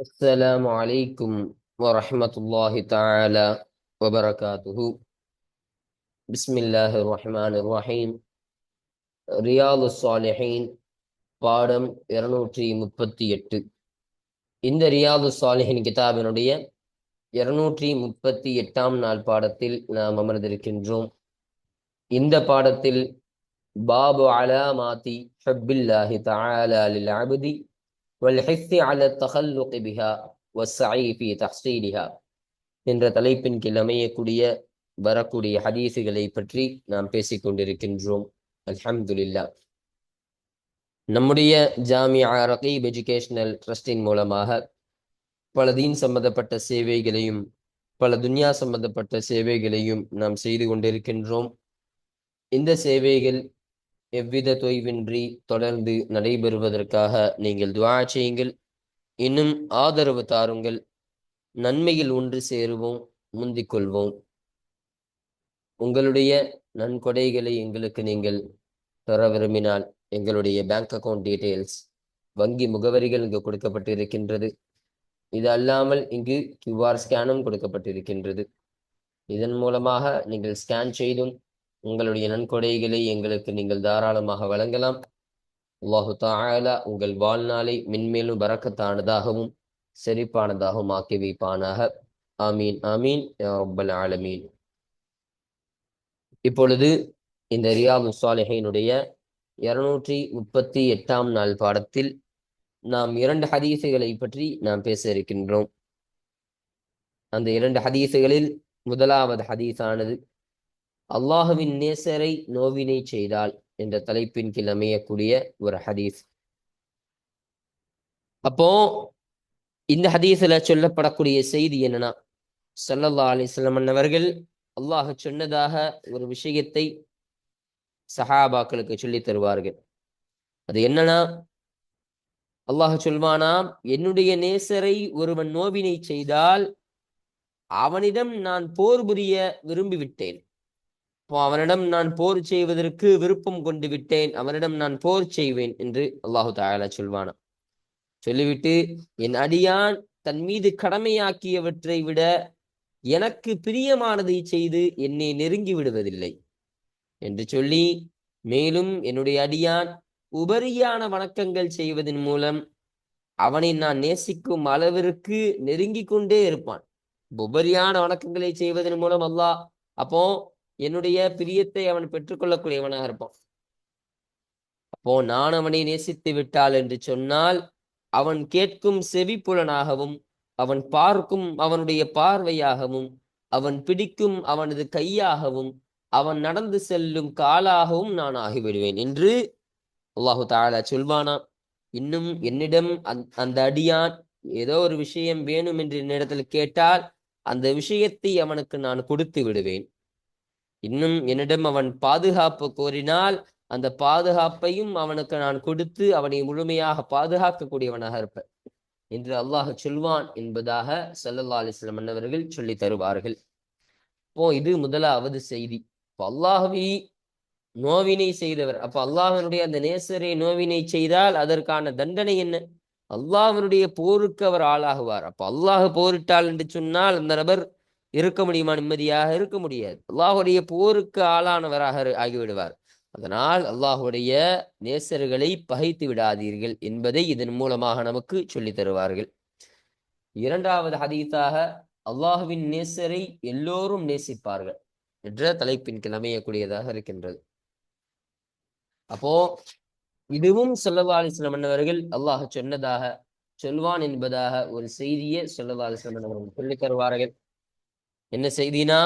السلام عليكم ورحمة الله تعالى وبركاته. بسم الله الرحمن الرحيم. ரியாது சாலிஹீன் பாடம் 238. இந்த ரியாது சாலிஹின் கிதாபினுடைய 238ஆம் நாள் பாடத்தில் நாம் அமர்ந்திருக்கின்றோம். இந்த பாடத்தில் பாபு அலாமாத்தி ஹப்பில்லாஹி தஆலா லில் அப்தி வல் ஹிஸ்ஸி அலா தஹல்லுகி பிஹா வஸ்ஸஈ ஃபீ தஹ்ஸீலிஹா என்ற தலைப்பின் கீழ் அமையக்கூடிய வரக்கூடிய ஹதீசுகளை பற்றி நாம் பேசிக் கொண்டிருக்கின்றோம். அல்ஹம்துலில்லாஹ். நம்முடைய ஜாமியா ரகீப் எஜுகேஷனல் ட்ரஸ்டின் மூலமாக பல தீன் சம்பந்தப்பட்ட சேவைகளையும் பல துன்யா சம்பந்தப்பட்ட சேவைகளையும் நாம் செய்து கொண்டிருக்கின்றோம். இந்த சேவைகள் எவ்வித தொய்வின்றி தொடர்ந்து நடைபெறுவதற்காக நீங்கள் துஆ செய்யுங்கள். இன்னும் ஆதரவு தாருங்கள். நன்மையில் ஒன்று சேருவோம், முந்திக் கொள்வோம். உங்களுடைய நன்கொடைகளை எங்களுக்கு நீங்கள் தர விரும்பினால் எங்களுடைய பேங்க் அக்கவுண்ட் டீட்டெயில்ஸ், வங்கி முகவரிகள் இங்கு கொடுக்கப்பட்டிருக்கின்றது. இது அல்லாமல் இங்கு கியூஆர் ஸ்கேனும் கொடுக்கப்பட்டிருக்கின்றது. இதன் மூலமாக நீங்கள் ஸ்கேன் செய்தும் உங்களுடைய நன்கொடைகளை எங்களுக்கு நீங்கள் தாராளமாக வழங்கலாம். அல்லாஹு தஆலா உங்கள் வாழ்நாளை மென்மேலும் பரக்கத்தானதாகவும் செழிப்பானதாகவும் ஆக்கி வைப்பானாக. ஆமீன் ஆமீன் யா ரப்பல் ஆலமீன். இப்பொழுது இந்த ரியாது சாலிஹீனுடைய 238ஆம் நாள் பாடத்தில் நாம் 2 ஹதீசுகளை பற்றி நாம் பேச இருக்கின்றோம். அந்த 2 ஹதீசுகளில் முதலாவது ஹதீஸானது அல்லாஹுவின் நேசரை நோவினை செய்தால் என்ற தலைப்பின் கீழ் அமையக்கூடிய ஒரு ஹதீஸ். அப்போ இந்த ஹதீஸ்ல சொல்லப்படக்கூடிய செய்தி என்னன்னா, ஸல்லல்லாஹு அலைஹி வஸல்லம் அவர்கள் அல்லாஹ் சொன்னதாக ஒரு விஷயத்தை சஹாபாக்களுக்கு சொல்லி தருவார்கள். அது என்னன்னா, அல்லாஹ் சொல்வானாம், என்னுடைய நேசரை ஒருவன் நோவினை செய்தால் அவனிடம் நான் போர் புரிய விரும்பிவிட்டேன். அவனிடம் நான் போர் செய்வதற்கு விருப்பம் கொண்டு விட்டேன், அவனிடம் நான் போர் செய்வேன் என்று அல்லாஹு தஆலா சொல்வானாம். சொல்லிவிட்டு, என் அடியான் தன் மீது கடமையாக்கியவற்றை விட எனக்கு பிரியமானதை செய்து என்னை நெருங்கி விடுவதில்லை என்று சொல்லி, மேலும் என்னுடைய அடியான் உபரியான வணக்கங்கள் செய்வதன் மூலம் அவனை நான் நேசிக்கும் அளவிற்கு நெருங்கிக் கொண்டே இருப்பான். உபரியான வணக்கங்களை செய்வதன் மூலம் அல்லாஹ் அப்போ என்னுடைய பிரியத்தை அவன் பெற்றுக்கொள்ளக்கூடியவனாக இருப்பான். அப்போ நான் அவனை நேசித்து விட்டால் என்று சொன்னால், அவன் கேட்கும் செவிப்புலனாகவும், அவன் பார்க்கும் அவனுடைய பார்வையாகவும், அவன் பிடிக்கும் அவனது கையாகவும், அவன் நடந்து செல்லும் காலாகவும் நான் ஆகிவிடுவேன் என்று அல்லாஹு தஆலா சொல்வானாம். இன்னும் என்னிடம் அந்த அடியான் ஏதோ ஒரு விஷயம் வேணும் என்று என்னிடத்தில் கேட்டால் அந்த விஷயத்தை அவனுக்கு நான் கொடுத்து விடுவேன். இன்னும் என்னிடம் அவன் பாதுகாப்பு கோரினால் அந்த பாதுகாப்பையும் அவனுக்கு நான் கொடுத்து அவனை முழுமையாக பாதுகாக்கக்கூடியவனாக இருப்பேன் என்று அல்லாஹ் சொல்வான் என்பதாக ஸல்லல்லாஹு அலைஹி வஸல்லம் அவர்கள் சொல்லி தருவார்கள். இப்போ இது முதலாவது செய்தி. இப்போ அல்லாஹ்வை நோவினை செய்தவர், அப்ப அல்லாஹ்வினுடைய அந்த நேசரை நோவினை செய்தால் அதற்கான தண்டனை என்ன? அல்லாஹ்வினுடைய போருக்கு அவர் ஆளாகுவார். அப்ப அல்லாஹ் போரிட்டால் என்று சொன்னால் அந்த நபர் இருக்க முடியுமா? நிம்மதியாக இருக்க முடியாது. அல்லாஹுடைய போருக்கு ஆளானவராக ஆகிவிடுவார். அதனால் அல்லாஹுடைய நேசர்களை பகைத்து விடாதீர்கள் என்பதை இதன் மூலமாக நமக்கு சொல்லி தருவார்கள். இரண்டாவது ஹதீஸாக அல்லாஹுவின் நேசரை எல்லோரும் நேசிப்பார்கள் என்ற தலைப்பின் கீழ் அமையக்கூடியதாக இருக்கின்றது. அப்போ இதுவும் ஸல்லல்லாஹு அலைஹி வஸல்லம் அவர்கள் அல்லாஹ் சொன்னதாக சொல்வான் என்பதாக ஒரு செய்தியை ஸல்லல்லாஹு அலைஹி வஸல்லம் அவர்கள் சொல்லித் தருவார்கள். என்ன செய்தினா,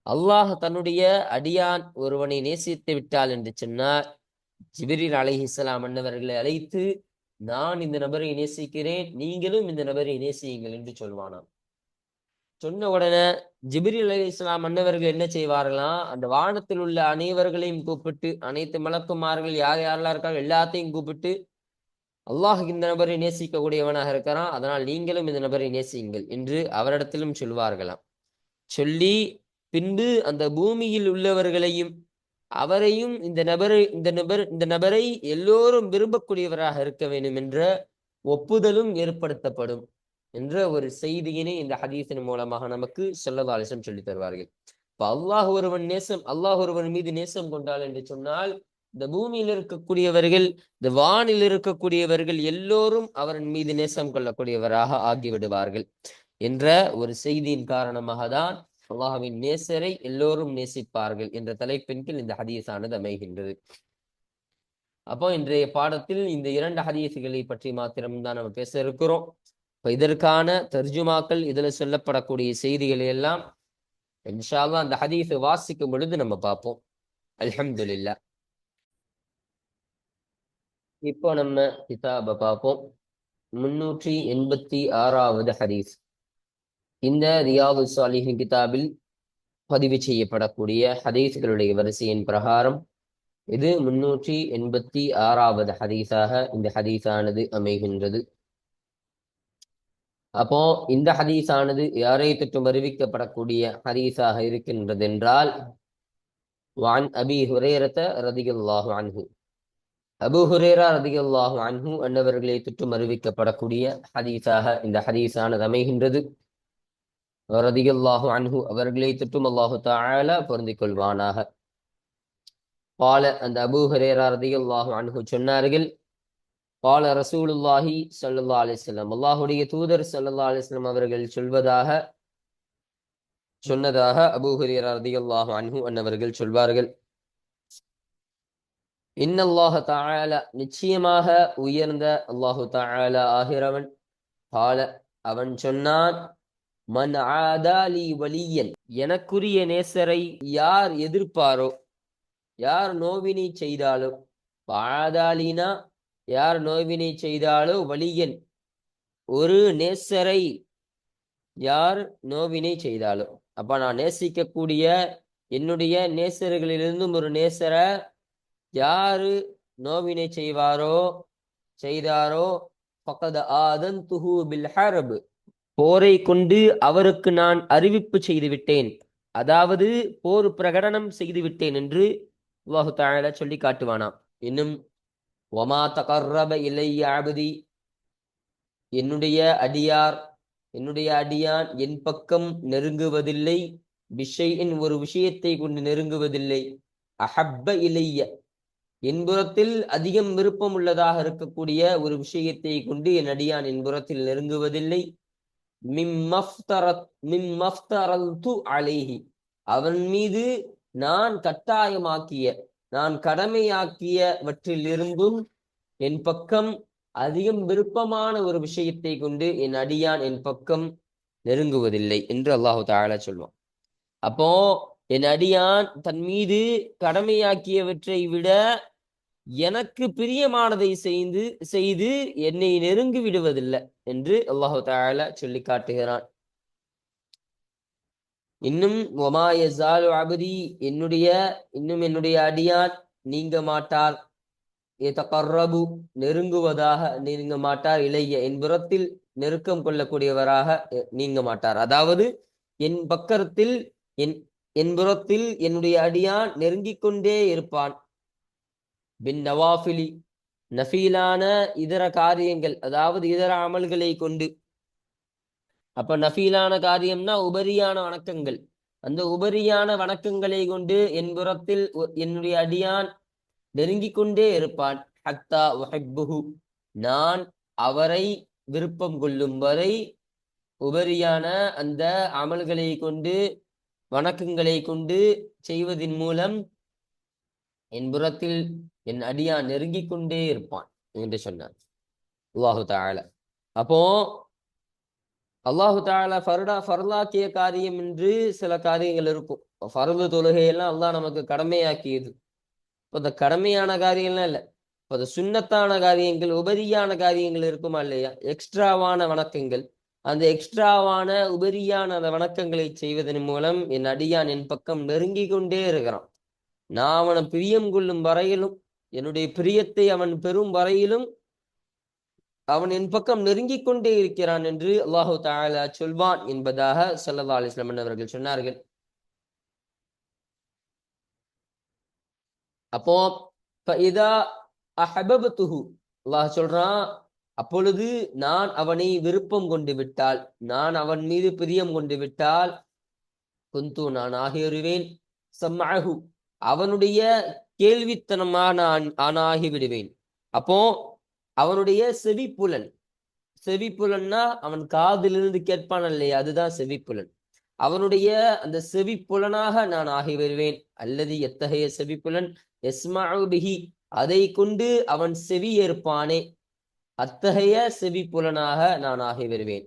அல்லாஹ் தன்னுடைய அடியான் ஒருவனை நேசித்து விட்டால் என்று சொன்னார், ஜிப்ரீல் அலைஹிஸ்ஸலாம் அன்னவர்களை அழைத்து, நான் இந்த நபரை நேசிக்கிறேன், நீங்களும் இந்த நபரை நேசியுங்கள் என்று சொல்வானாம். சொன்ன உடனே ஜிப்ரீல் அலைஹிஸ்ஸலாம் அன்னவர்கள் என்ன செய்வார்களாம், அந்த வானத்தில் உள்ள அனைவர்களையும் கூப்பிட்டு, அனைத்து மலக்குமார்கள் யார் யாரெல்லாம் இருக்காங்க எல்லாத்தையும் கூப்பிட்டு, அல்லாஹ் இந்த நபரை நேசிக்கக்கூடியவனாக இருக்கிறான், அதனால் நீங்களும் இந்த நபரை நேசியுங்கள் என்று அவரிடத்திலும் சொல்வார்களாம். சொல்லி பின்பு அந்த பூமியில் உள்ளவர்களையும் அவரையும் இந்த நபரை எல்லோரும் விரும்பக்கூடியவராக இருக்க வேண்டும் என்ற ஒப்புதலும் ஏற்படுத்தப்படும். என்ற ஒரு செய்தியினை இந்த ஹதீஸின் மூலமாக நமக்கு ஸல்லல்லாஹு அலைஹி வஸல்லம் சொல்லி தருவார்கள். இப்ப அல்லாஹ் ஒருவன் மீது நேசம் கொண்டால் என்று சொன்னால், இந்த பூமியில் இருக்கக்கூடியவர்கள், இந்த வானில் இருக்கக்கூடியவர்கள் எல்லோரும் அவரின் மீது நேசம் கொள்ளக்கூடியவராக ஆகிவிடுவார்கள் என்ற ஒரு செய்தியின் காரணமாக தான் அல்லாஹ்வின் நேசரை எல்லோரும் நேசிப்பார்கள் என்ற தலைப்பின் கீழ் இந்த ஹதீஸானது அமைகின்றது. அப்போ இன்றைய பாடத்தில் இந்த 2 ஹதீஸுகளை பற்றி மாத்திரம்தான் நம்ம பேச இருக்கிறோம். இப்ப இதற்கான தர்ஜுமாக்கள், இதுல சொல்லப்படக்கூடிய செய்திகளை எல்லாம் இன்ஷா அல்லாஹ் அந்த ஹதீஸை வாசிக்கும் பொழுது நம்ம பார்ப்போம். அல்ஹம்துலில்லாஹ். இப்போ நம்ம கிதாபை பார்ப்போம். 386வது ஹதீஸ். இந்த ரியாது ஸாலிஹின் கிதாபில் பதிவு செய்யப்படக்கூடிய ஹதீஸ்களுடைய வரிசையின் பிரகாரம் இது 386வது ஹதீஸாக இந்த ஹதீஸானது அமைகின்றது. அப்போ இந்த ஹதீஸானது யாரை தொற்றும் அறிவிக்கப்படக்கூடிய ஹதீஸாக இருக்கின்றது என்றால், வான் அபி ஹுரைரத ரதியல்லாஹு அன்ஹு, அபூ ஹுரைரா ரதியல்லாஹு அன்ஹு அன்னவர்களை தொற்றும் அறிவிக்கப்படக்கூடிய ஹதீஸாக இந்த ஹதீஸானது அமைகின்றது. ரதியல்லாஹு அன்ஹு அவர்களை தொற்றும் அல்லாஹு தஆலா பொருந்திக் கொள்வானாக. பால அந்த அபூ ஹுரைரா ரதியல்லாஹு அன்ஹு சொன்னார்கள், பால ரசூலுல்லாஹி ஸல்லல்லாஹு அலைஹி வஸல்லம், அல்லாஹ்வுடைய தூதர் ஸல்லல்லாஹு அலைஹி வஸல்லம் அவர்கள் சொன்னதாக அபூ ஹுரைரா ரலியல்லாஹு அன்ஹு அன்னவர்கள் சொல்வார்கள், இன்னல்லாஹ தஆலா, நிச்சயமாக உயர்ந்த அல்லாஹு தஆலா ஆகிறவன், பால அவன் சொன்னான், மன் ஆதாலி வலியன், எனக்குரிய நேசரை யார் எதிர்ப்பாரோ, யார் நோவினை செய்தாலோ, ஆதாலினா யார் நோவினை செய்தாலோ, வலியன் ஒரு நேசரை யார் நோவினை செய்தாலோ, அப்ப நான் நேசிக்கக்கூடிய என்னுடைய நேசர்களிலிருந்தும் ஒரு நேசரை யாரு நோவினை செய்தாரோ ஃபக்கத் ஆதன்துஹு பில் ஹர்ப், போரை கொண்டு அவருக்கு நான் அறிவிப்பு செய்து விட்டேன், அதாவது போர் பிரகடனம் செய்து விட்டேன் என்று அல்லாஹு தஆலா சொல்லி காட்டுவானாம். இன்னும் வமா தகர்ரப இலைய அப்தி, என்னுடைய அடியான் என் பக்கம் நெருங்குவதில்லை, பிஷைஇன் ஒரு விஷயத்தை கொண்டு நெருங்குவதில்லை, அஹப்ப இலைய என்புறத்தில் அதிகம் விருப்பம் உள்ளதாக இருக்கக்கூடிய ஒரு விஷயத்தை கொண்டு என் அடியான் என்புறத்தில் நெருங்குவதில்லை, மிம்மஃப்தரல்து அலைஹி, அவன் மீது நான் கடமையாக்கியவற்றிலிருந்தும் என் பக்கம் அதிகம் விருப்பமான ஒரு விஷயத்தை கொண்டு என் அடியான் என் பக்கம் நெருங்குவதில்லை என்று அல்லாஹு தஆலா சொல்வான். அப்போ என் அடியான் தன் மீது கடமையாக்கியவற்றை விட எனக்கு பிரியமானதை செய்து என்னை நெருங்கி விடுவதில்லை என்று அல்லாஹு தஆலா சொல்லி காட்டுகிறான். இன்னும் வமா யஸாலு அப்தி, என்னுடைய அடியான் நீங்க மாட்டார், யதகர்ரபு நெருங்க மாட்டார், இலைய என்புறத்தில் நெருக்கம் கொள்ளக்கூடியவராக நீங்க மாட்டார், அதாவது என் பக்கத்தில் என்புறத்தில் என்னுடைய அடியான் நெருங்கிக் கொண்டே இருப்பான். பின் நவாஃபிலி, நஃபீலான இதர காரியங்கள், அதாவது இதர அமல்களை கொண்டு. அப்ப நஃபீலான காரியம்னா உபரியான வணக்கங்கள், அந்த உபரியான வணக்கங்களை கொண்டு என்புறத்தில் என்னுடைய அடியான் நெருங்கிக் கொண்டே இருப்பான். ஹத்தா உஹிப்புஹு, நான் அவரை விருப்பம் கொள்ளும் வரை உபரியான அந்த அமல்களை கொண்டு வணக்கங்களை கொண்டு செய்வதின் மூலம் என்புறத்தில் என் அடியான் நெருங்கிக் கொண்டே இருப்பான் என்று சொன்னார் அல்லாஹு தஆலா. அப்போ அல்லாஹு தஆலா ஃபர்லாக்கிய காரியம் என்று சில காரியங்கள் இருக்கும். ஃபர்து தொழுகையெல்லாம் அல்லாஹ் நமக்கு கடமையாக்கியது. இப்போ இந்த கடமையான காரியம்லாம் இல்லை, இப்போ இந்த சுன்னத்தான காரியங்கள், உபரியான காரியங்கள் இருக்குமா இல்லையா, எக்ஸ்ட்ராவான வணக்கங்கள், அந்த எக்ஸ்ட்ராவான உபரியான அந்த வணக்கங்களை செய்வதன் மூலம் என் அடியான் என் பக்கம் நெருங்கி கொண்டே இருக்கிறான். நான் அவனை பிரியம் கொள்ளும் வரையிலும், என்னுடைய பிரியத்தை அவன் பெறும் வரையிலும் அவன் என் பக்கம் நெருங்கிக் கொண்டே இருக்கிறான் என்று அல்லாஹு தஆலா சொல்வான் என்பதாக ஸல்லல்லாஹு அலைஹி வஸல்லம் அவர்கள் சொன்னார்கள். அப்போ ஃபஇதா அஹபப்துஹு, அல்லாஹ் சொல்றான், அப்பொழுது நான் அவனை விருப்பம் கொண்டு விட்டால், நான் அவன் மீது பிரியம் கொண்டு விட்டால், குந்து நான் ஆகிவிடுவேன், சம்அஹு அவனுடைய கேள்வித்தனமாக நான் ஆகிவிடுவேன். அப்போ அவனுடைய செவிப்புலன், செவிப்புலன்னா அவன் காதிலிருந்து கேட்பான் இல்லையா, அதுதான் செவிப்புலன். அவனுடைய அந்த செவிப்புலனாக நான் ஆகிவிடுவேன். அல்லது எத்தகைய செவிப்புலன், எஸ்மஉ பிஹி அதை கொண்டு அவன் செவி ஏற்பானே, அத்தகைய செவிப்புலனாக நான் ஆகிவிடுவேன்.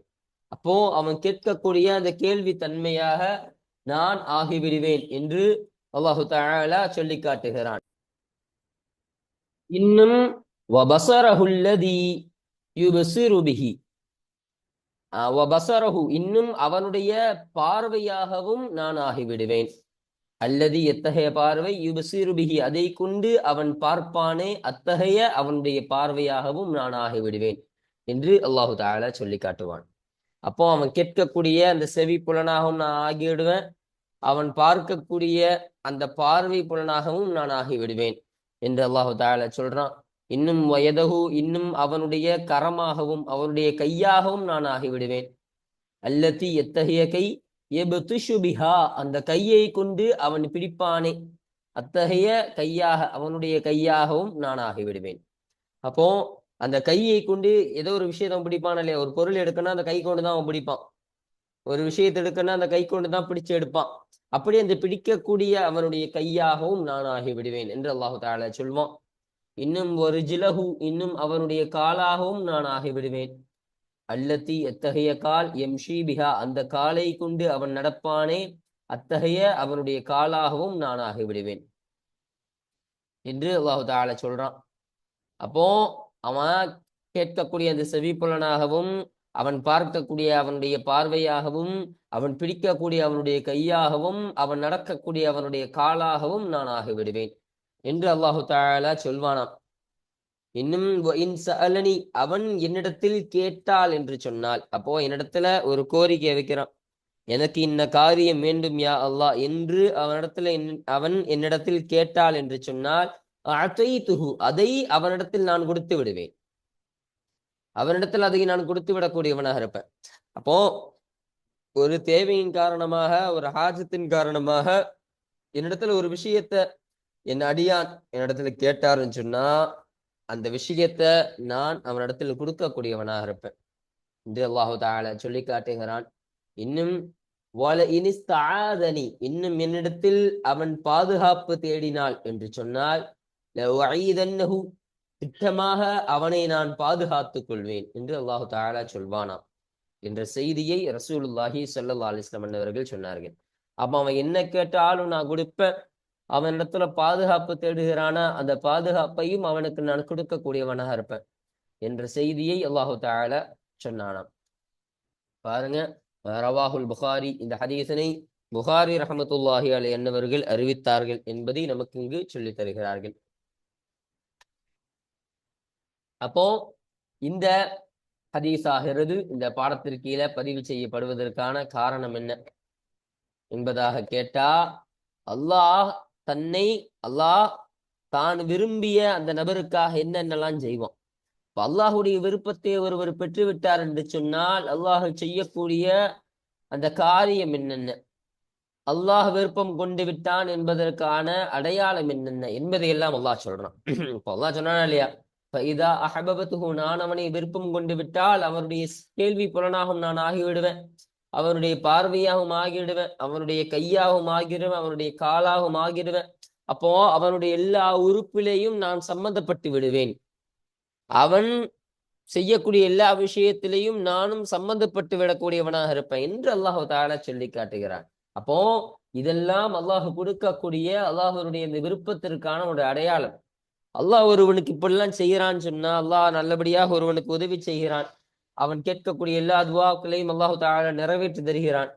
அப்போ அவன் கேட்கக்கூடிய அந்த கேள்வி தன்மையாக நான் ஆகிவிடுவேன் என்று அல்லாஹு தஆலா சொல்லி காட்டுகிறான். இன்னும் வபஸரஹுல்லதி யுபஸிரு பிஹி, வபஸரஹு இன்னும் அவனுடைய பார்வையாகவும் நான் ஆகிவிடுவேன். அல்லது எத்தகைய பார்வை, யுபஸிரு பிஹி அதை கொண்டு அவன் பார்ப்பானே, அத்தகைய அவனுடைய பார்வையாகவும் நான் ஆகிவிடுவேன் என்று அல்லாஹு தஆலா சொல்லி காட்டுவான். அப்போ அவன் கேட்கக்கூடிய அந்த செவி புலனாகவும் நான் ஆகிவிடுவேன், அவன் பார்க்கக்கூடிய அந்த பார்வை புலனாகவும் நான் ஆகிவிடுவேன் என்று அல்லாஹு தஆலா சொல்றான். இன்னும் வயதகு இன்னும் அவனுடைய கரமாகவும் அவனுடைய கையாகவும் நான் ஆகிவிடுவேன். அல்லதி எத்தகைய கை, யப்திஷு பிஹா அந்த கையை கொண்டு அவன் பிடிப்பானே, அத்தகைய கையாக அவனுடைய கையாகவும் நான் ஆகிவிடுவேன். அப்போ அந்த கையை கொண்டு ஏதோ ஒரு விஷயத்தை அவன் பிடிப்பான் இல்லையா, ஒரு பொருள் எடுக்கணும்னா அந்த கை கொண்டு தான் அவன் பிடிப்பான், ஒரு விஷயத்தை எடுக்கணும்னா அந்த கை கொண்டு தான் பிடிச்சு எடுப்பான். அப்படி அந்த பிடிக்கக்கூடிய அவனுடைய கையாகவும் நான் ஆகிவிடுவேன் என்று அல்லாஹு தஆலா சொல்வான். இன்னும் ஒரு ஜிலஹு இன்னும் அவனுடைய காலாகவும் நான் ஆகிவிடுவேன். அல்லத்தி எத்தகைய கால், எம்ஷி பிஹா அந்த காலை கொண்டு அவன் நடப்பானே, அத்தகைய அவனுடைய காலாகவும் நான் ஆகிவிடுவேன் என்று அல்லாஹு தஆலா சொல்றான். அப்போ அவன் கேட்கக்கூடிய அந்த செவிப்புலனாகவும், அவன் பார்க்கக்கூடிய அவனுடைய பார்வையாகவும், அவன் பிடிக்கக்கூடிய அவனுடைய கையாகவும், அவன் நடக்கக்கூடிய அவனுடைய காலாகவும் நான் ஆகிவிடுவேன் என்று அல்லாஹு தஆலா சொல்வானாம். இன்னும் இன் சஅலனி அவன் என்னிடத்தில் கேட்டால் என்று சொன்னால், அப்போ என்னிடத்துல ஒரு கோரிக்கை வைக்கிறான், எனக்கு இன்ன காரியம் வேண்டும் யா அல்லாஹ் என்று அவன் என்னிடத்தில் கேட்டால் என்று சொன்னால், அதைத்துஹு அதை அவனிடத்தில் நான் கொடுத்து விடுவேன். அவனிடத்தில் அதை நான் கொடுத்து விடக்கூடியவனாக இருப்பேன். அப்போ ஒரு தேவையின் காரணமாக, ஒரு ஹாஜத்தின் காரணமாக என்னிடத்துல ஒரு விஷயத்த என் அடியான் என்னிடத்துல கேட்டாருன்னு சொன்னா, அந்த விஷயத்த நான் அவனிடத்தில் கொடுக்கக்கூடியவனாக இருப்பேன் என்று அல்லாஹு தஆலா சொல்லி காட்டுகிறான். இன்னும் இன்னும் என்னிடத்தில் அவன் பாதுகாப்பு தேடினாள் என்று சொன்னால், திட்டமாக அவனை நான் பாதுகாத்துக் கொள்வேன் என்று அல்லாஹு தஆலா சொல்வானாம் என்ற செய்தியை ரசூலுல்லாஹி ஸல்லல்லாஹு அலைஹி வஸல்லம் அவர்கள் சொன்னார்கள். அப்ப அவன் என்ன கேட்டாலும் நான் கொடுப்பேன். அவன் இடத்துல பாதுகாப்பு தேடுகிறானா, அந்த பாதுகாப்பையும் அவனுக்கு நான் கொடுக்கக்கூடியவனாக இருப்பேன் என்ற செய்தியை அல்லாஹு தஆலா சொன்னானாம். பாருங்க, ரவாஹுல் புகாரி, இந்த ஹதீஸனை புகாரி ரஹ்மத்துல்லாஹி அலைஹி என்பவர்கள் அறிவித்தார்கள் என்பதை நமக்கு இங்கு சொல்லித் தருகிறார்கள். அப்போ இந்த ஹதீஸ் ஆகிறது இந்த பாடத்திற்கு கீழே பதிவு செய்யப்படுவதற்கான காரணம் என்ன என்பதாக கேட்டா, அல்லாஹ் அல்லாஹ் தான் விரும்பிய அந்த நபருக்காக என்னென்னலாம் செய்வான். அல்லாஹுடைய விருப்பத்தை ஒருவர் பெற்றுவிட்டார் என்று சொன்னால், அல்லாஹ் செய்யக்கூடிய அந்த காரியம் என்னென்ன, அல்லாஹ் விருப்பம் கொண்டு விட்டான் என்பதற்கான அடையாளம் என்னென்ன என்பதையெல்லாம் அல்லாஹ் சொல்றான். இப்போ அல்லாஹ் சொன்னானா இல்லையா, இதா அஹபபத்துஹு நான் அவனை விருப்பம் கொண்டு விட்டால் அவருடைய கேள்வி புலனாகவும் நான் ஆகிவிடுவேன், அவனுடைய பார்வையாகவும் ஆகிவிடுவேன், அவனுடைய கையாகவும் ஆகிடுவேன், அவனுடைய காலாகவும் ஆகிடுவேன். அப்போ அவனுடைய எல்லா உறுப்பிலையும் நான் சம்மந்தப்பட்டு விடுவேன். அவன் செய்யக்கூடிய எல்லா விஷயத்திலையும் நானும் சம்பந்தப்பட்டு விடக்கூடியவனாக இருப்பேன் என்று அல்லாஹு தஆலா சொல்லி காட்டுகிறான். அப்போ இதெல்லாம் அல்லாஹ் கொடுக்கக்கூடிய அல்லாஹ்வுடைய இந்த விருப்பத்திற்கான ஒரு அடையாளம். அல்லாஹ் ஒருவனுக்கு இப்படிலாம் செய்யறான்னு சொன்னா, அல்லாஹ் நல்லபடியாக ஒருவனுக்கு உதவி செய்கிறான், அவன் கேட்கக்கூடிய எல்லா துவாக்களையும் அல்லாஹு தஆலா நிறைவேற்றி தருகிறான்,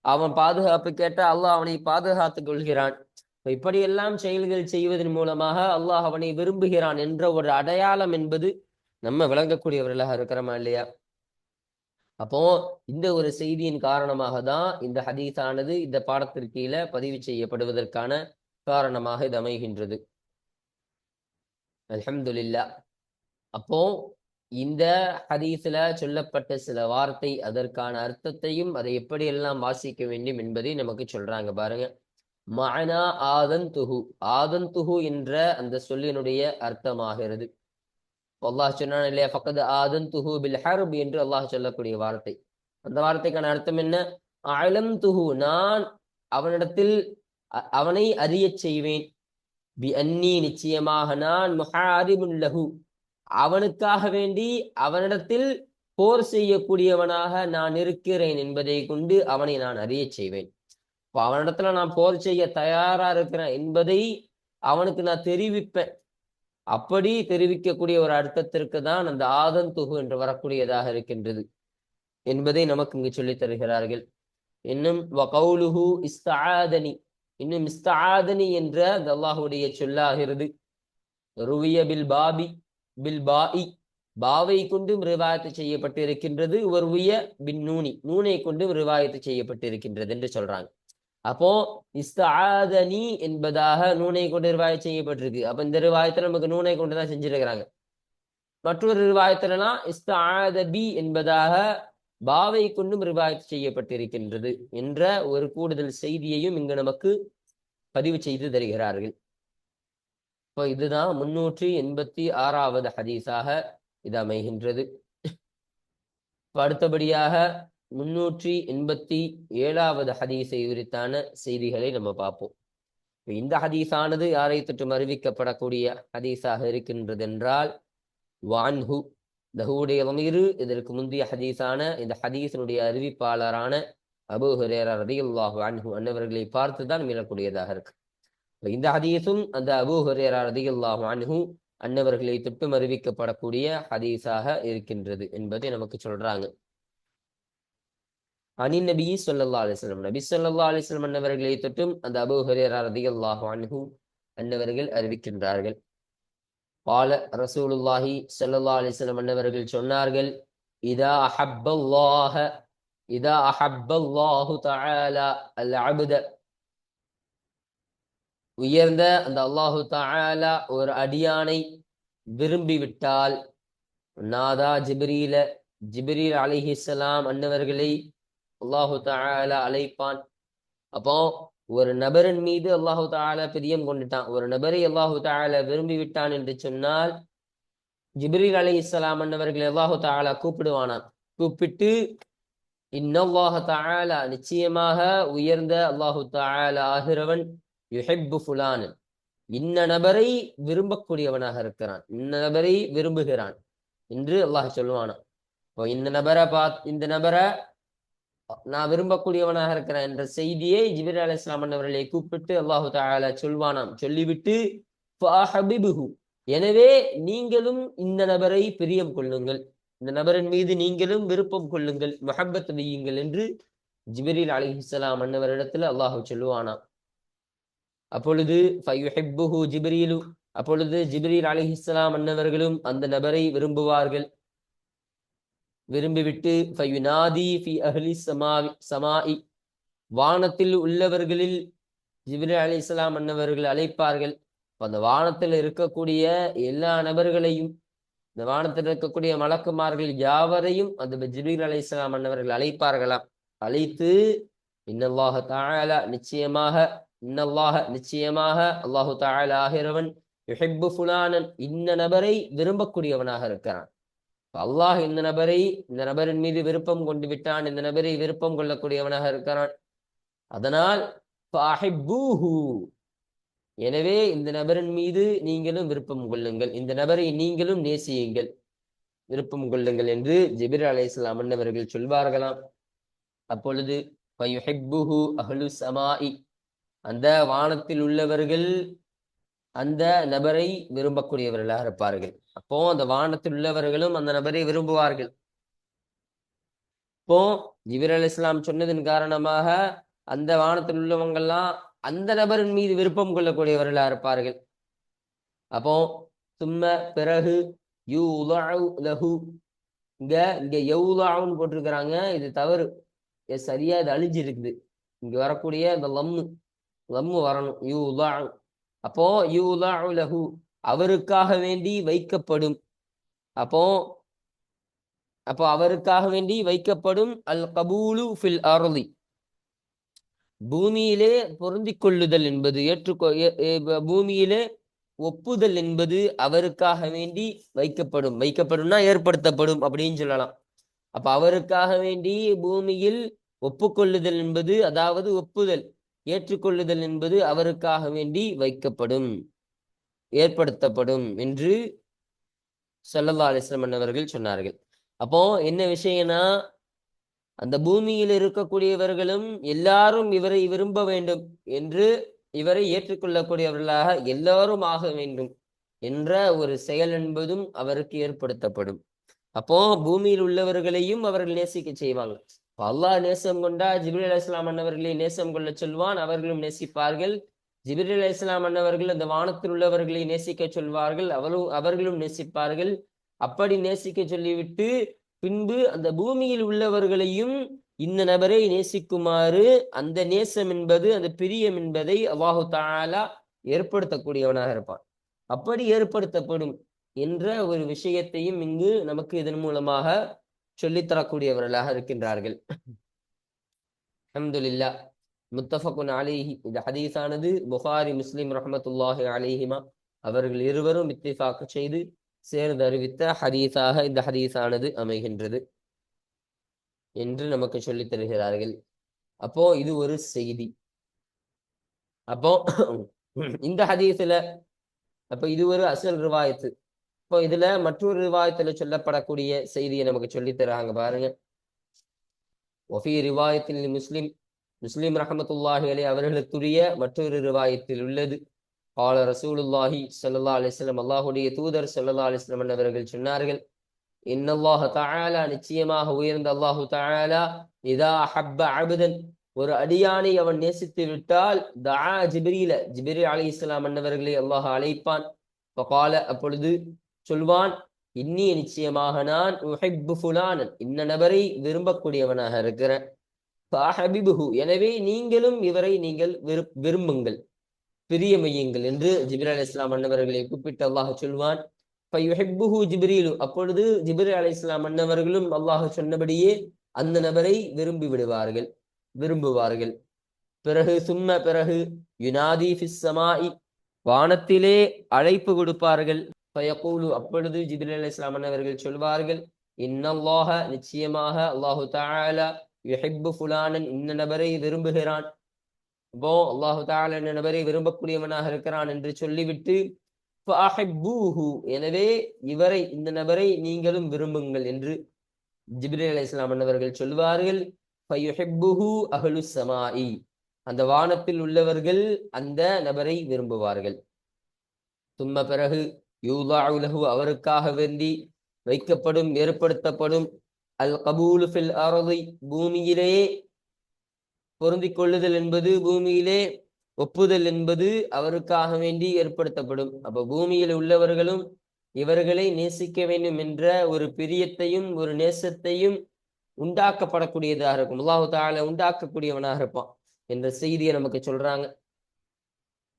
அவன் பாதுகாப்பு கேட்டா அல்லாஹ் அவனை பாதுகாத்துக் கொள்கிறான். இப்படியெல்லாம் செயல்கள் செய்வதன் மூலமாக அல்லாஹ் அவனை விரும்புகிறான் என்ற ஒரு அடையாளம் என்பது நம்ம விளங்கக்கூடியவர்களாக இருக்கிறோமா இல்லையா? அப்போ இந்த ஒரு செய்தியின் காரணமாக தான் இந்த ஹதீஸானது இந்த பாடத்திற்கு கீழே பதிவு செய்யப்படுவதற்கான காரணமாக இது அமைகின்றது. அல்ஹம்துலில்லாஹ். அப்போ இந்த ஹதீஸ்ல சொல்லப்பட்ட சில வார்த்தை அதற்கான அர்த்தத்தையும் அதை எப்படியெல்லாம் வாசிக்க வேண்டும் என்பதை நமக்கு சொல்றாங்க பாருங்க. மஅனா ஆதன்துஹு, ஆதன்துஹு என்ற அந்த சொல்லினுடைய அர்த்தமாகிறது. அல்லாஹ் சொன்னான் இல்லையா, ஃபக்கத் ஆதன்துஹு பில் ஹர்ப் என்று அல்லாஹ் சொல்லக்கூடிய வார்த்தை. அந்த வார்த்தைக்கான அர்த்தம் என்ன? அலம்துஹு, நான் அவனிடத்தில் அவனை அறியச் செய்வேன். பி அன்னி, நிச்சயமாக நான், முஹாரிபுன் லஹு, அவனுக்காக வேண்டி அவனிடத்தில் போர் செய்யக்கூடியவனாக நான் இருக்கிறேன் என்பதை கொண்டு அவனை நான் அறியச் செய்வேன். இப்போ அவனிடத்துல நான் போர் செய்ய தயாரா இருக்கிறேன் என்பதை அவனுக்கு நான் தெரிவிப்பேன். அப்படி தெரிவிக்கக்கூடிய ஒரு அர்த்தத்திற்கு தான் அந்த ஆதன்துஹு என்று வரக்கூடியதாக இருக்கின்றது என்பதை நமக்கு இங்கு சொல்லித் தருகிறார்கள். இன்னும் வகௌலுஹு இஸ்தஆதனி, இன்னும் இஸ்தஆதனி என்ற அந்த அல்லாஹ்வுடைய சொல்லாகிறது. ருவிய பில் பாபி பில் பாஇ, பாவை கொண்டும் ரிவாயத்து செய்யப்பட்டு இருக்கின்றது. வருவிய பின் நூனி, நூனை கொண்டும் ரிவாயத்து செய்யப்பட்டு இருக்கின்றது என்று சொல்றாங்க. அப்போ இஸ்தஆதனி என்பதாக நூனை கொண்டு ரிவாயத் செய்யப்பட்டிருக்கு. அப்ப இந்த ரிவாயத்துல நமக்கு நூனை கொண்டுதான் செஞ்சிருக்கிறாங்க. மற்றொரு ரிவாயத்துலனா இஸ்தஆதபி என்பதாக பாவை கொண்டும் ரிவாயத் செய்யப்பட்டிருக்கின்றது என்ற ஒரு கூடுதல் செய்தியையும் இங்கு நமக்கு பதிவு செய்து தருகிறார்கள். இப்போ இதுதான் 386வது ஹதீஸாக இது அமைகின்றது. அடுத்தபடியாக 387வது ஹதீஸை குறித்தான செய்திகளை நம்ம பார்ப்போம். இந்த ஹதீஸானது யாரை தொற்றும் அறிவிக்கப்படக்கூடிய ஹதீஸாக இருக்கின்றது என்றால் வான்ஹு, தஹுடைய லமீரு இதற்கு முந்தைய ஹதீஸான இந்த ஹதீஸினுடைய அறிவிப்பாளரான அபூ ஹுரைரா ரலியல்லாஹு அன்ஹு அன்னவர்களை பார்த்து தான் மீளக்கூடியதாக இருக்கு. இந்த ஹதீஸும் அந்த அபூ ஹுரைரா ரலியல்லாஹு அன்ஹு அன்னவர்களை தொட்டும் அறிவிக்கப்படக்கூடிய ஹதீஸாக இருக்கின்றது என்பதை நமக்கு சொல்றாங்க. அனி நபி ஸல்லல்லாஹு அலைஹி வஸல்லம், நபி ஸல்லல்லாஹு அலைஹி வஸல்லம் அன்னவர்களை தொட்டும் அந்த அபூ ஹுரைரா ரலியல்லாஹு அன்ஹு அன்னவர்கள் அறிவிக்கின்றார்கள். قال ரசூலுல்லாஹி ஸல்லல்லாஹு அலைஹி வஸல்லம் அன்னவர்கள் சொன்னார்கள், இதா அஹப்பல்லாஹு தஆலா அல் அப்த, உயர்ந்த அந்த அல்லாஹு தஆலா ஒரு அடியானை விரும்பிவிட்டால், நாதா ஜிப்ரீல, ஜிப்ரீல் அலைஹிஸ்ஸலாம் அன்னவர்களை அல்லாஹு தஆலா அழைப்பான். அப்போ ஒரு நபரின் மீது அல்லாஹு தஆலா பிரியம் கொண்டுட்டான், ஒரு நபரை அல்லாஹு தஆலா விரும்பி விட்டான் என்று சொன்னால் ஜிப்ரீல் அலைஹிஸ்ஸலாம் அன்னவர்களை அல்லாஹு தஆலா கூப்பிடுவானாம். கூப்பிட்டு இன்னல்லாஹ தஆலா, நிச்சயமாக உயர்ந்த அல்லாஹு தஆலா ஆகிறவன், யுஹிப்பு ஃபுலானன், இன்ன நபரை விரும்பக்கூடியவனாக இருக்கிறான், இன்ன நபரை விரும்புகிறான் என்று அல்லாஹ் சொல்லுவானாம். இப்போ இந்த நபரை நான் விரும்பக்கூடியவனாக இருக்கிறேன் என்ற செய்தியை ஜிப்ரீல் அலைஹிஸ்ஸலாம் அன்னவர்களை கூப்பிட்டு அல்லாஹு தஆலா சொல்வானாம். சொல்லிவிட்டு ஃபஅஹ்பிபுஹு, எனவே நீங்களும் இந்த நபரை பிரியம் கொள்ளுங்கள், இந்த நபரின் மீது நீங்களும் விருப்பம் கொள்ளுங்கள், முஹப்பத் வையுங்கள் என்று ஜிப்ரீல் அலைஹிஸ்ஸலாம் அன்னவரிடத்தில் அல்லாஹ் சொல்லுவானாம். அப்பொழுது ஃபயுஹிப்புஹு ஜிப்ரீலு, அப்பொழுது ஜிப்ரீல் அலைஹிஸ்ஸலாம் அன்னவர்களும் அந்த நபரை விரும்புவார்கள். விரும்பிவிட்டு ஃபயுனாதி ஃபி அஹ்லி சமாஇ, வானத்தில் உள்ளவர்களில் ஜிப்ரீல் அலைஹிஸ்ஸலாம் அன்னவர்கள் அழைப்பார்கள். அந்த வானத்தில் இருக்கக்கூடிய எல்லா நபர்களையும், இந்த வானத்தில் இருக்கக்கூடிய மலக்குமார்கள் யாவரையும் அந்த ஜிப்ரீல் அலைஹிஸ்ஸலாம் அன்னவர்கள் அழைப்பார்களாம். அழைத்து இன்னல்லாஹ தஆலா, நிச்சயமாக அல்லாஹு தஆலா ஆகிறவன், யுஹிப்பு ஃபுலானன், இந்த நபரை விரும்பக்கூடியவனாக இருக்கிறான். அல்லாஹ் இந்த நபரின் மீது விருப்பம் கொண்டு விட்டான், இந்த நபரை விருப்பம் கொள்ளக்கூடியவனாக இருக்கிறான். அதனால் ஃபஅஹிப்பூஹு, எனவே இந்த நபரின் மீது நீங்களும் விருப்பம் கொள்ளுங்கள், இந்த நபரை நீங்களும் நேசியுங்கள், விருப்பம் கொள்ளுங்கள் என்று ஜிப்ரீல் அலைஹிஸ்ஸலாம் அன்னவர்கள் சொல்வார்களாம். அப்பொழுது ஃபயுஹிப்புஹு அஹ்லு ஸமாஇ, அந்த வானத்தில் உள்ளவர்கள் அந்த நபரை விரும்பக்கூடியவர்களாக இருப்பார்கள். அப்போ அந்த வானத்தில் உள்ளவர்களும் அந்த நபரை விரும்புவார்கள். இப்போ ஜிப்ரீல் அலைஹிஸ்ஸலாம் சொன்னதன் காரணமாக அந்த வானத்தில் உள்ளவங்கெல்லாம் அந்த நபரின் மீது விருப்பம் கொள்ளக்கூடியவர்களா இருப்பார்கள். அப்போ சும்ம, பிறகு, யூலஉ லஹு, இங்க யௌலஉன்னு போட்டிருக்கிறாங்க, இது தவறு, சரியா இது அழிஞ்சிருக்குது. இங்க வரக்கூடிய அந்த லம்மு வரணும், யூலஉ. அப்போ யூலஉ லஹு, அவருக்காக வேண்டி வைக்கப்படும். அப்போ அப்போ அவருக்காக வேண்டி வைக்கப்படும் அல் கபூலு ஃபில் அர்லி, பூமியிலே பொருந்திக் கொள்ளுதல் என்பது பூமியிலே ஒப்புதல் என்பது அவருக்காக வேண்டி வைக்கப்படும்னா ஏற்படுத்தப்படும் அப்படின்னு சொல்லலாம். அப்ப அவருக்காக வேண்டி பூமியில் ஒப்புக்கொள்ளுதல் என்பது, அதாவது ஒப்புதல் ஏற்றுக்கொள்ளுதல் என்பது அவருக்காக வேண்டி வைக்கப்படும், ஏற்படுத்தப்படும் என்று ஸல்லல்லாஹு அலைஹி வஸல்லம் அவர்கள் சொன்னார்கள். அப்போ என்ன விஷயம்னா, அந்த பூமியில் இருக்கக்கூடியவர்களும் எல்லாரும் இவரை விரும்ப வேண்டும் என்று, இவரை ஏற்றுக்கொள்ளக்கூடியவர்களாக எல்லாரும் ஆக வேண்டும் என்ற ஒரு செயல் என்பதும் அவருக்கு ஏற்படுத்தப்படும். அப்போ பூமியில் உள்ளவர்களையும் அவர்கள் நேசிக்க செய்வாங்க. அல்லாஹ் நேசம் கொண்டா ஜிப்ரீல் அலைஹிஸ்ஸலாம் அன்னவர்களை நேசம் கொள்ள சொல்வான், அவர்களும் நேசிப்பார்கள். ஜிப்ரீல் அலைஹிஸ்ஸலாம் அன்னவர்கள் அந்த வானத்தில் உள்ளவர்களை நேசிக்க சொல்வார்கள், அவர்களும் நேசிப்பார்கள். அப்படி நேசிக்க சொல்லிவிட்டு பின்பு அந்த பூமியில் உள்ளவர்களையும் இந்த நபரை நேசிக்குமாறு, அந்த நேசம் என்பது, அந்த பிரியம் என்பதை அல்லாஹு தஆலா ஏற்படுத்தக்கூடியவனாக இருப்பான். அப்படி ஏற்படுத்தப்படும் என்ற ஒரு விஷயத்தையும் இங்கு நமக்கு இதன் மூலமாக சொல்லித்தரக்கூடியவர்களாக இருக்கின்றார்கள். அல்ஹம்துலில்லாஹ். முத்தஃபகுன் அலைஹி, இந்த ஹதீஸானது புகாரி முஸ்லிம் ரஹ்மத்துல்லாஹி அலைஹிமா அவர்கள் இருவரும் இத்திஃபாக் செய்து சேர்ந்து அறிவித்த ஹதீஸாக இந்த ஹதீஸானது அமைகின்றது என்று நமக்கு சொல்லித் தருகிறார்கள். அப்போ இது ஒரு செய்தி. அப்போ இந்த ஹதீஸ்ல, அப்ப இது ஒரு அசல் ரிவாயத்து. இப்போ இதுல மற்றொரு ரிவாயத்துல சொல்லப்படக்கூடிய செய்தியை நமக்கு சொல்லித் தராங்க பாருங்க. ஒஃபி ரிவாயத்தில் முஸ்லிம் ரஹமத்துல்லாஹி அலைஹி அவர்களுக்குரிய மற்றொரு ரிவாயத்தில் உள்ளது, கால ரசூலுல்லாஹி ஸல்லல்லாஹு அலைஹி வஸல்லம், அல்லாஹ்வுடைய தூதர் ஸல்லல்லாஹு அலைஹி வஸல்லம் அவர்கள் சொன்னார்கள், இன்னல்லாஹ தஆலா, நிச்சயமாக உயர்ந்த அல்லாஹு தஆலா, இதா அஹப்ப அப்தன், ஒரு அடியானை அவன் நேசித்து விட்டால், தஆ ஜிப்ரீல, ஜிப்ரீல் அலைஹிஸ்ஸலாம் அன்னவர்களை அல்லாஹ் அழைப்பான். ஃபகால, அப்பொழுது சொல்வான், இன்னி, நிச்சயமாக நான், உஹிப்பு ஃபுலானன், இந்த நபரை விரும்பக்கூடியவனாக இருக்கிறேன். ஃபஅஹ்பிபுஹு, எனவே நீங்களும் இவரை நீங்கள் விரும்புங்கள், பிரியமையுங்கள் என்று ஜிப்ரீல் அலைஹிஸ்ஸலாம் அன்னவர்களை கூப்பிட்டு அல்லாஹ் சொல்வான். ஃபயுஹிப்புஹு ஜிப்ரீலு, அப்பொழுது ஜிப்ரீல் அலைஹிஸ்ஸலாம் அன்னவர்களும் அல்லாஹ் சொன்னபடியே அந்த நபரை விரும்புவார்கள். பிறகு பிறகு யுனாதி ஃபிஸ் ஸமாஇ, வானத்திலே அழைப்பு கொடுப்பார்கள். ஃபயகூலு, அப்பொழுது ஜிப்ரீல் அலைஹிஸ்ஸலாம் அன்னவர்கள் சொல்வார்கள், இன்னல்லாஹ, நிச்சயமாக அல்லாஹு தஆலா, யுஹிப்பு ஃபுலானன், இந்த நபரை விரும்புகிறான். அப்போ அல்லாஹு தஆலா இந்த நபரை விரும்பக்கூடியவனாக இருக்கிறான் என்று சொல்லிவிட்டு, ஃபஅஹிப்பூஹு, எனவே இவரை, இந்த நபரை நீங்களும் விரும்புங்கள் என்று ஜிப்ரீல் அலைஹிஸ்ஸலாம் அன்னவர்கள் சொல்வார்கள். ஃபயுஹிப்புஹு அஹ்லுஸ் ஸமாஇ, அந்த வானத்தில் உள்ளவர்கள் அந்த நபரை விரும்புவார்கள். தும்ம, பிறகு யூதஅு லஹு, அவருக்காக வேண்டி வைக்கப்படும், ஏற்படுத்தப்படும், அல் கபூலு ஃபில் அர்தி, பூமியிலே பொருந்திக் கொள்ளுதல் என்பது, பூமியிலே ஒப்புதல் என்பது அவருக்காக வேண்டி ஏற்படுத்தப்படும். அப்ப பூமியில் உள்ளவர்களும் இவர்களை நேசிக்க வேண்டும் என்ற ஒரு பிரியத்தையும் ஒரு நேசத்தையும் உண்டாக்கப்படக்கூடியதாக இருக்கும். அல்லாஹு தஆலா உண்டாக்கக்கூடியவனாக இருப்பான் என்ற செய்தியை நமக்கு சொல்றாங்க.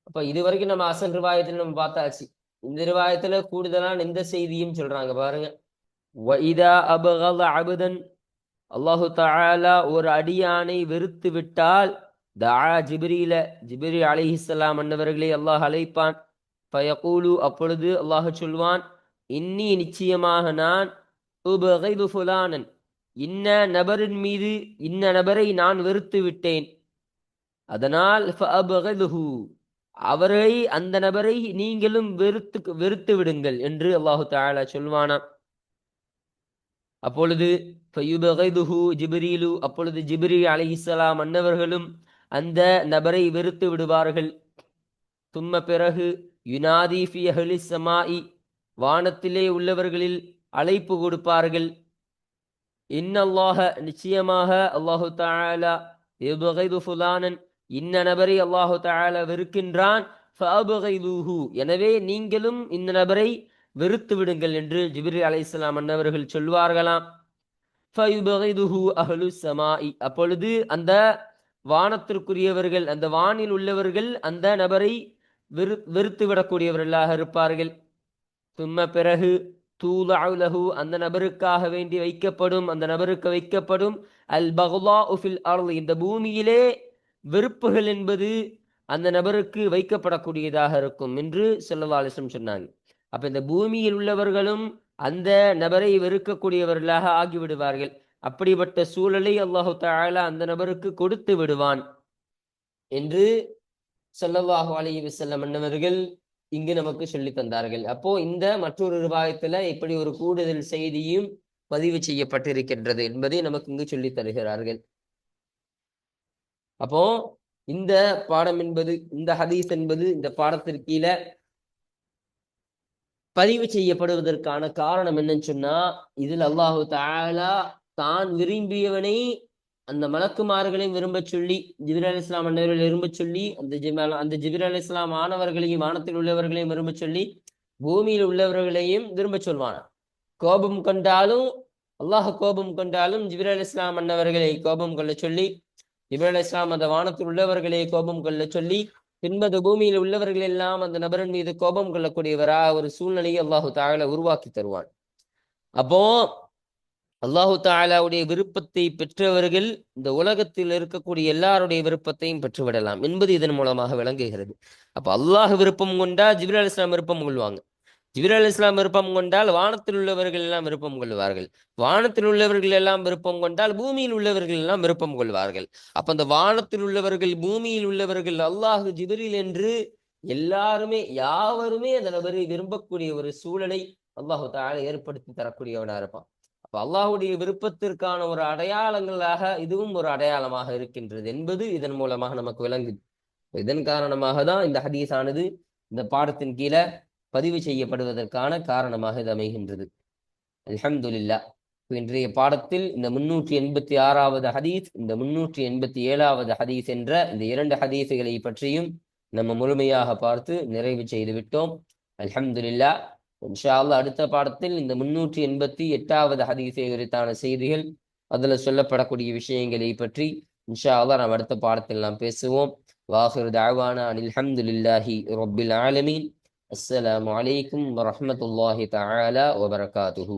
அப்ப இதுவரைக்கும் நம்ம அசல் ரிவாயத்துல நம்ம பார்த்தாச்சு. இந்த ரிவாயத்துல கூடுதலான இந்த செய்தியும் சொல்றாங்க பாருங்க. வஇதா அபகத அபதன், அல்லாஹு தஆலா ஒரு அடியானை வெறுத்து விட்டால், தஆ ஜிப்ரீல, ஜிப்ரீல் அலைஹிஸ்ஸலாம் அன்னவர்களை அல்லாஹ் அழைப்பான். ஃபயகூலு, அப்பொழுது அல்லாஹ் சொல்வான், இன்னி, நிச்சயமாக நான், உபகிது ஃபுலானன், இன்ன நபரின் மீது, இன்ன நபரை நான் வெறுத்து விட்டேன், அதனால் ஃபஅப்கிதுஹு, அவரை, அந்த நபரை நீங்களும் வெறுத்து விடுங்கள் என்று அல்லாஹு தஆலா சொல்வானாம். அப்பொழுது ஃபயுபகிதுஹு ஜிப்ரீலு, அப்பொழுது ஜிப்ரீல் அலைஹிஸ்ஸலாம் அன்னவர்களும் அந்த நபரை வெறுத்து விடுவார்கள். தும்ம, பிறகு யுனாதி ஃபி அஹ்லிஸ் ஸமாஇ, வானத்திலே உள்ளவர்களில் அழைப்பு கொடுப்பார்கள். இன்னல்லாஹ, நிச்சயமாக அல்லாஹு தஆலா, யுபகிது ஃபுலானன், இந்த நபரை அல்லாஹு தஆலா வெறுக்கின்றான். ஃபஅப்கிதுஹு, எனவே நீங்களும் இந்த நபரை வெறுத்து விடுங்கள் என்று ஜிப்ரீல் அலைஹிஸ்ஸலாம் அன்னவர்கள் சொல்வார்களாம். ஃபயுபகிதுஹு அஹ்லுஸ் ஸமாஇ, அப்பொழுது அந்த வானத்திற்குரியவர்கள், அந்த வானில் உள்ளவர்கள் அந்த நபரை வெறுத்து விடக்கூடியவர்களாக இருப்பார்கள். தும்ம, பிறகு தூலஉ லஹு அந்த நபருக்காக வேண்டி வைக்கப்படும், அந்த நபருக்கு வைக்கப்படும் அல் பக்லாஉ ஃபில் அர்ள் இந்த பூமியிலே வெறுப்புகள் என்பது அந்த நபருக்கு வைக்கப்படக்கூடியதாக இருக்கும் என்று ஸல்லல்லாஹு அலைஹி வஸல்லம் சொன்னாங்க. அப்ப இந்த பூமியில் உள்ளவர்களும் அந்த நபரை வெறுக்கக்கூடியவர்களாக ஆகிவிடுவார்கள். அப்படிப்பட்ட சூழலை அல்லாஹு தஆலா அந்த நபருக்கு கொடுத்து விடுவான் என்று ஸல்லல்லாஹு அலைஹி வஸல்லம் அன்னவர்கள் இங்கு நமக்கு சொல்லித் தந்தார்கள். அப்போ இந்த மற்றொரு ரிவாயத்துல இப்படி ஒரு கூடுதல் செய்தியும் பதிவு செய்யப்பட்டிருக்கின்றது என்பதை நமக்கு இங்கு சொல்லித் தருகிறார்கள். அப்போ இந்த பாடம் என்பது, இந்த ஹதீஸ் என்பது இந்த பாடத்திற்கு கீழ பதிவு செய்யப்படுவதற்கான காரணம் என்னன்னு சொன்னா, இதில் அல்லாஹு தஆலா தான் விரும்பியவனை அந்த மலக்குமார்களையும் விரும்பச் சொல்லி, ஜிப்ரீல் அலைஹிஸ்ஸலாம் அன்னவர்களை விரும்பச் சொல்லி, அந்த ஜிப்ரீல் அலைஹிஸ்ஸலாம் மாணவர்களையும் வானத்தில் உள்ளவர்களையும் விரும்பச் சொல்லி, பூமியில் உள்ளவர்களையும் விரும்பச் சொல்வானாம். கோபம் கொண்டாலும் அல்லாஹ் கோபம் கொண்டாலும் ஜிப்ரீல் அலைஹிஸ்ஸலாம் அன்னவர்களை கோபம் கொள்ள சொல்லி, ஜிப்ரீல் அலைஹிஸ்ஸலாம் அந்த வானத்தில் உள்ளவர்களை கோபம் கொள்ள சொல்லி, பின்பது பூமியில் உள்ளவர்கள் எல்லாம் அந்த நபரின் மீது கோபம் கொள்ளக்கூடியவராக ஒரு சூழ்நிலையை அல்லாஹு தஆலா உருவாக்கி தருவான். அப்போ அல்லாஹு தஆலாவுடைய விருப்பத்தை பெற்றவர்கள் இந்த உலகத்தில் இருக்கக்கூடிய எல்லாருடைய விருப்பத்தையும் பெற்றுவிடலாம் என்பது இதன் மூலமாக விளங்குகிறது. அப்ப அல்லாஹ் விருப்பம் கொண்டா ஜிப்ரீல் அலைஹிஸ்ஸலாம் விருப்பம் கொள்வாங்க. ஜிப்ரீல் அலைஹிஸ்ஸலாம் விருப்பம் கொண்டால் வானத்தில் உள்ளவர்கள் எல்லாம் விருப்பம் கொள்வார்கள். வானத்தில் உள்ளவர்கள் எல்லாம் விருப்பம் கொண்டால் பூமியில் உள்ளவர்கள் எல்லாம் விருப்பம் கொள்வார்கள். அப்ப அந்த வானத்தில் உள்ளவர்கள், பூமியில் உள்ளவர்கள், அல்லாஹ், ஜிப்ரீல் என்று எல்லாருமே யாவருமே அந்த நபரை விரும்பக்கூடிய ஒரு சூழலை அல்லாஹு தஆலா ஏற்படுத்தி தரக்கூடியவனா இருப்பான். அப்ப அல்லாஹுடைய விருப்பத்திற்கான ஒரு அடையாளங்களாக இதுவும் ஒரு அடையாளமாக இருக்கின்றது என்பது இதன் மூலமாக நமக்கு விளங்குது. இதன் காரணமாக தான் இந்த ஹதீஸ் ஆனது இந்த பாடத்தின் கீழ பதிவு செய்யப்படுவதற்கான காரணமாக இது அமைகின்றது. அல்ஹம்துலில்லாஹ். இன்றைய பாடத்தில் இந்த 386வது ஹதீஸ், இந்த 387வது ஹதீஸ் என்ற இந்த 2 ஹதீஸுகளை பற்றியும் நம்ம முழுமையாக பார்த்து நிறைவு செய்து விட்டோம். அல்ஹம்துலில்லாஹ். இன்ஷா அல்லாஹ் அடுத்த பாடத்தில் இந்த 388வது ஹதீஸை குறித்தான செய்திகள், அதுல சொல்லப்படக்கூடிய விஷயங்களை பற்றி இன்ஷா அல்லாஹ் நாம் அடுத்த பாடத்தில் நாம் பேசுவோம். வாஹிரு தஅவானா அனில் ஹம்துலில்லாஹி ரப்பில் ஆலமீன். அஸ்ஸலாமு அலைக்கும் வரஹ்மத்துல்லாஹி தஆலா வபரகாத்துஹு.